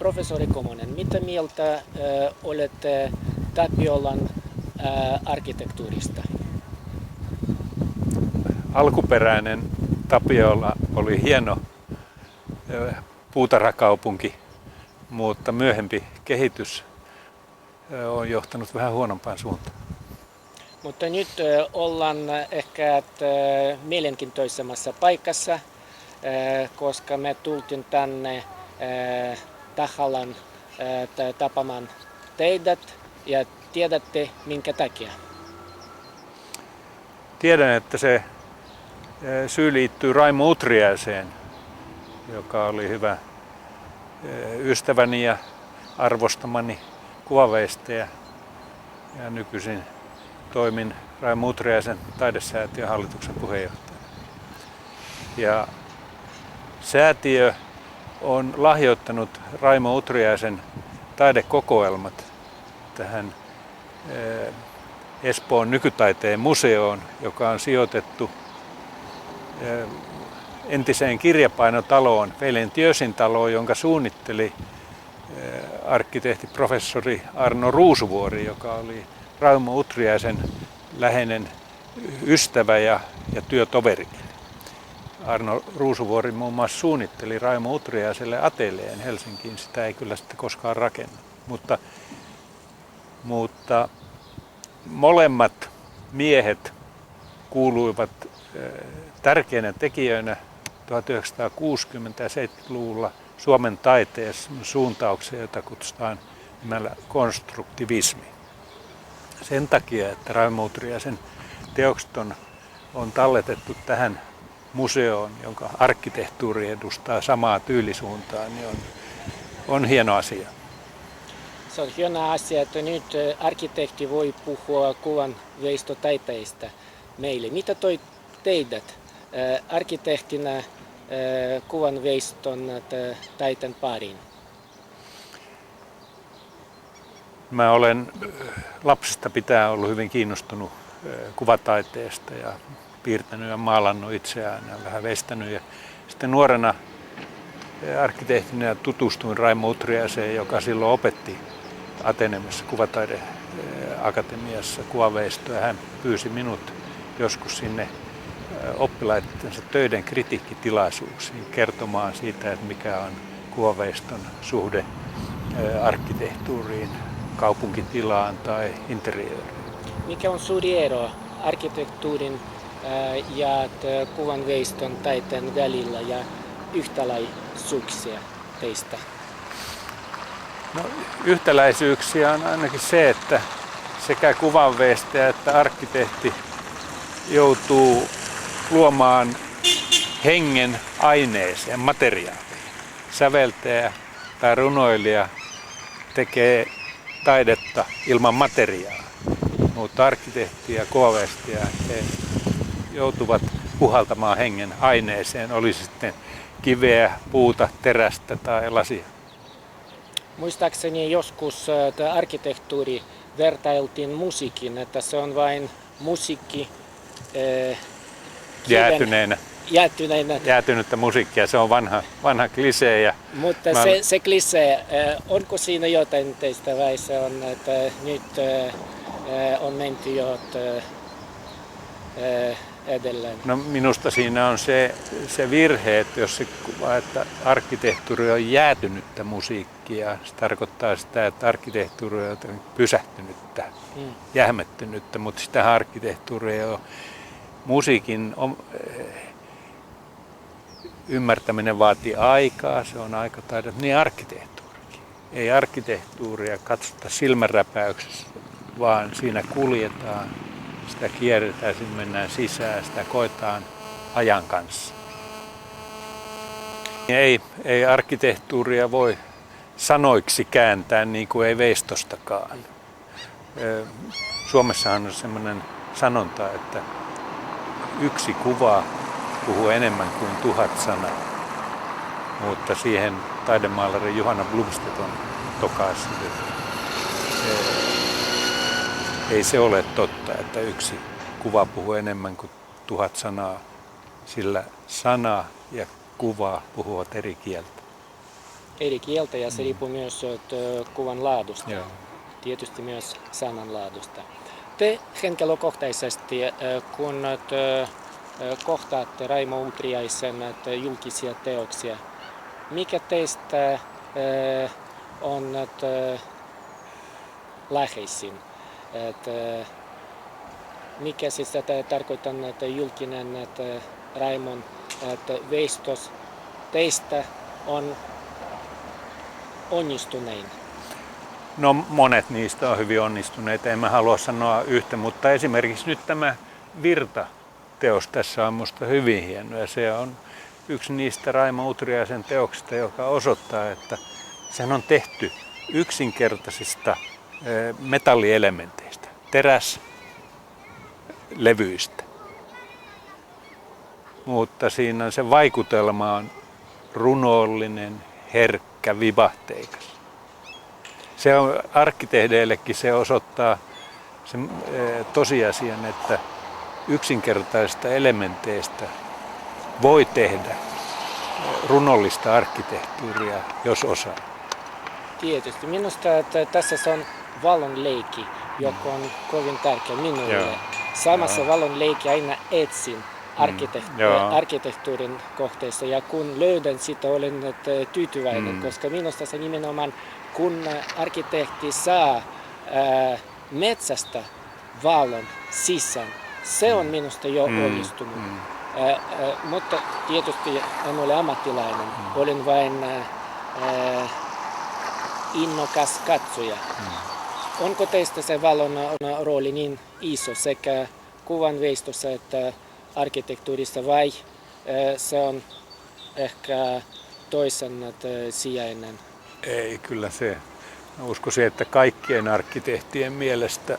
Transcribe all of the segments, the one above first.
Professori Komonen, mitä mieltä olette Tapiolan arkkitehtuurista? Alkuperäinen Tapiola oli hieno puutarhakaupunki, mutta myöhempi kehitys on johtanut vähän huonompaan suuntaan. Mutta nyt ollaan ehkä mielenkiintoisemmassa paikassa, koska me tultiin tänne tahallaan tapamaan teidät ja tiedätte minkä takia. Tiedän, että se syy liittyy Raimo Utriaiseen, joka oli hyvä ystäväni ja arvostamani kuvaveistäjä. Ja nykyisin toimin Raimo Utriaisen taidesäätiön hallituksen puheenjohtajana. Ja säätiö on lahjoittanut Raimo Utriaisen taidekokoelmat tähän Espoon nykytaiteen museoon, joka on sijoitettu entiseen kirjapainotaloon, Veljen Tjösin taloon, jonka suunnitteli arkkitehti professori Arno Ruusuvuori, joka oli Raimo Utriaisen läheinen ystävä ja työtoveri. Arno Ruusuvuori muun muassa suunnitteli Raimo Utriaiselle ateljeen Helsinkiin. Sitä ei kyllä sitten koskaan rakennut. Mutta molemmat miehet kuuluivat tärkeinä tekijöinä 1960- ja 70-luvulla Suomen taiteessa suuntauksia, jota kutsutaan nimellä konstruktivismi. Sen takia, että Raimo Utriaisen teokset on talletettu tähän museoon, jonka arkkitehtuuri edustaa samaa tyylisuuntaa, niin on hieno asia. Se on hieno asia, että nyt arkkitehti voi puhua kuvanveistotaiteista meille. Mitä toi teidät arkkitehtinä kuvanveiston taiteen pariin? Mä olen lapsesta pitäen ollut hyvin kiinnostunut kuvataiteesta ja piirtänyt ja maalannut itseään ja vähän veistänyt. Ja sitten nuorena arkkitehtinä tutustuin Raimo Utriaiseen, joka silloin opetti Ateneumissa kuvataideakatemiassa kuvaveistoa. Hän pyysi minut joskus sinne oppilaittensa töiden kritiikkitilaisuuksiin kertomaan siitä, että mikä on kuvaveiston suhde arkkitehtuuriin, kaupunkitilaan tai interiööriin. Mikä on suuri ero arkkitehtuurin ja kuvanveiston taiteen välillä ja yhtäläisyyksiä teistä? No, yhtäläisyyksiä on ainakin se, että sekä kuvanveistäjä että arkkitehti joutuu luomaan hengen aineeseen, materiaaliin. Säveltäjä tai runoilija tekee taidetta ilman materiaa, mutta arkkitehti ja kuvaveistäjä he joutuvat puhaltamaan hengen aineeseen, oli sitten kiveä, puuta, terästä tai lasia. Muistaakseni joskus arkkitehtuuri vertailtiin musiikin, että se on vain musiikki jäätynyttä musiikkia, se on vanha klisee. Mutta se klisee, onko siinä jotain teistä vai se on, että nyt on menty jo edelleen? No minusta siinä on se virhe, että jos se kuvaa, että arkkitehtuuri on jäätynyttä musiikkia, se tarkoittaa sitä, että arkkitehtuuri on pysähtynyttä, jähmettynyttä, mutta sitä arkkitehtuuri ei ole. Musiikin ymmärtäminen vaatii aikaa, se on aikataidot, niin arkkitehtuurikin. Ei arkkitehtuuria katsota silmänräpäyksessä, vaan siinä kuljetaan, sitä kierretään, siinä mennään sisään, sitä koetaan ajan kanssa. Ei arkkitehtuuria voi sanoiksi kääntää niin kuin ei veistostakaan. Suomessahan on sellainen sanonta, että yksi kuva puhuu enemmän kuin 1000 sanaa, mutta siihen taidemaalari Johanna Blomstedt on tokaissut, että ei se ole totta, että yksi kuva puhuu enemmän kuin 1000 sanaa, sillä sana ja kuva puhuvat eri kieltä. eri kieltä ja se riippuu myös kuvan laadusta. Joo. Tietysti myös sananlaadusta. Te henkilökohtaisesti, kun kohtaatte Raimo Utriaisen julkisia teoksia, mikä teistä on läheisin? Mikä siis tarkoittaa, että julkinen Raimon veistos teistä on onnistunein? No monet niistä on hyvin onnistuneita, en mä halua sanoa yhtä, mutta esimerkiksi nyt tämä Virta-teos tässä on musta hyvin hieno ja se on yksi niistä Raimo Utriaisen teoksista, joka osoittaa, että sehän on tehty yksinkertaisista metallielementeistä, teräslevyistä. Mutta siinä se vaikutelma on runollinen, herkkä, vivahteikas. Se on arkkitehdeillekin se osoittaa sen tosiasian, että yksinkertaisista elementeistä voi tehdä runollista arkkitehtuuria, jos osaa. Tietysti. Minusta että tässä se on valon leikki, joka on kovin tärkeä minulle. Joo. Samassa valon leikki aina etsin arkkitehtuurin kohteessa ja kun löydän sitä, olen tyytyväinen, koska minusta se nimenomaan, kun arkkitehti saa metsästä valon sisään, se on minusta jo onnistunut. Mutta tietysti en ole ammattilainen, olen vain innokas katsoja. Onko teistä se valon rooli niin iso sekä kuvanveistossa että arkkitehtuurissa vai se on ehkä toisen sijainen? Ei, kyllä se. Mä uskoisin, että kaikkien arkkitehtien mielestä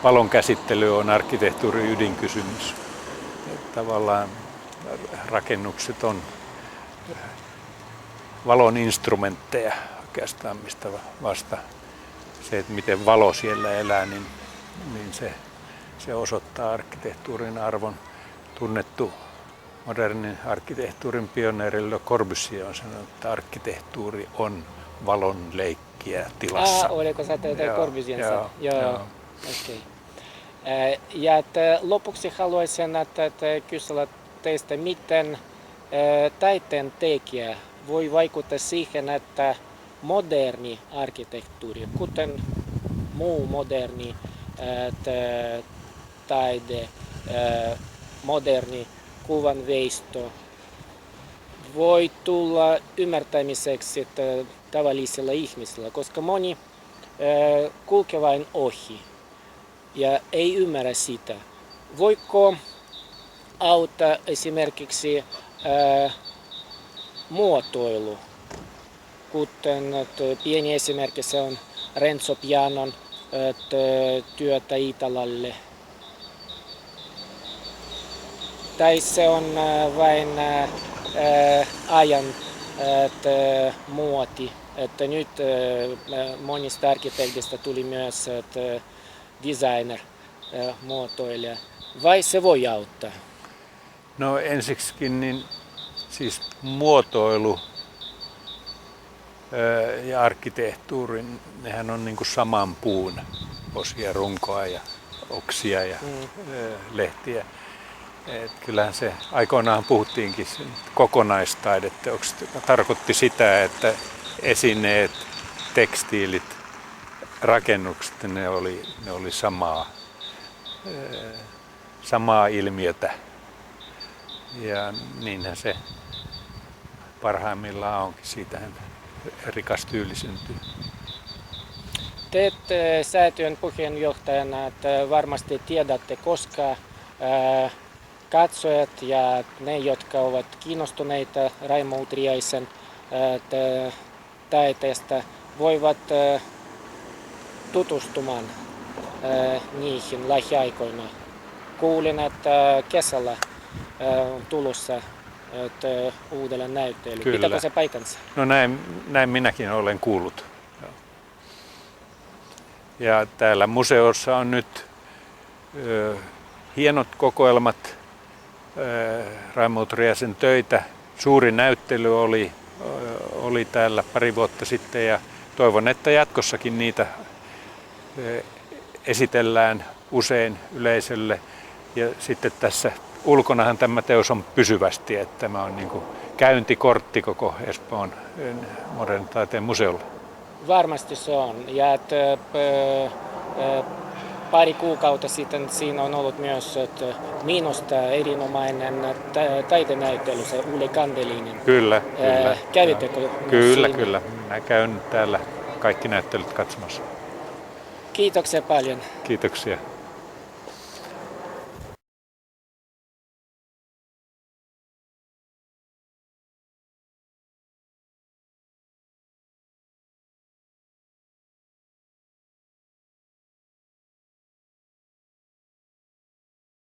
valon käsittely on arkkitehtuurin ydinkysymys. Tavallaan rakennukset on valon instrumentteja oikeastaan, mistä vasta se, että miten valo siellä elää, niin se osoittaa arkkitehtuurin arvon. Tunnettu modernin arkkitehtuurin pioneeri Le Corbusier on sanonut, että arkkitehtuuri on valon leikkiä tilassa. Oliko se Corbusierin? Joo. Okay. Ja lopuksi haluaisin kysellä teistä, miten taiteen tekijä voi vaikuttaa siihen, että moderni arkkitehtuuri, kuten muu moderni taide, moderni kuvanveisto, voi tulla ymmärtämiseksi tavallisilla ihmisillä, koska moni kulkee vain ohi ja ei ymmärrä sitä. Voiko auttaa esimerkiksi muotoilu, kuten pieni esimerkki se on Renzo Pianon työtä Italalle. Tai se on vain ajan muoti, että nyt monista arkkitehdistä tuli myös designer muotoilija. Vai se voi auttaa? No ensiksikin niin siis muotoilu ja arkkitehtuuri, nehän on niin kuin saman puun osia, runkoa ja oksia ja lehtiä. Et kyllähän se aikoinaan puhuttiinkin kokonaistaideteoksista, joka tarkoitti sitä, että esineet, tekstiilit, rakennukset, ne oli samaa ilmiötä. Ja niinhän se parhaimmillaan onkin. Siitähän rikas tyyli syntyy. Te säätiön puheenjohtajana varmasti tiedätte, koska katsojat ja ne, jotka ovat kiinnostuneita Raimo Utriaisen taiteesta, voivat tutustumaan niihin lähiaikoina. Kuulin, että kesällä on tulossa uudelle näyttely. Pitääkö se paikansa? No näin minäkin olen kuullut. Ja täällä museossa on nyt hienot kokoelmat Raimo Utriaisen töitä suuri näyttely oli täällä pari vuotta sitten ja toivon, että jatkossakin niitä esitellään usein yleisölle. Ja sitten tässä ulkonahan tämä teos on pysyvästi, että tämä on niin kuin käyntikortti koko Espoon modernin taiteen museolle. Varmasti se on. Ja pari kuukautta sitten siinä on ollut myös minusta erinomainen taidenäyttely, se Uli Kandelinin. Kyllä. Kävittekö Kyllä, siinä? kyllä. Minä käyn täällä kaikki näyttelyt katsomassa. Kiitoksia paljon. Kiitoksia.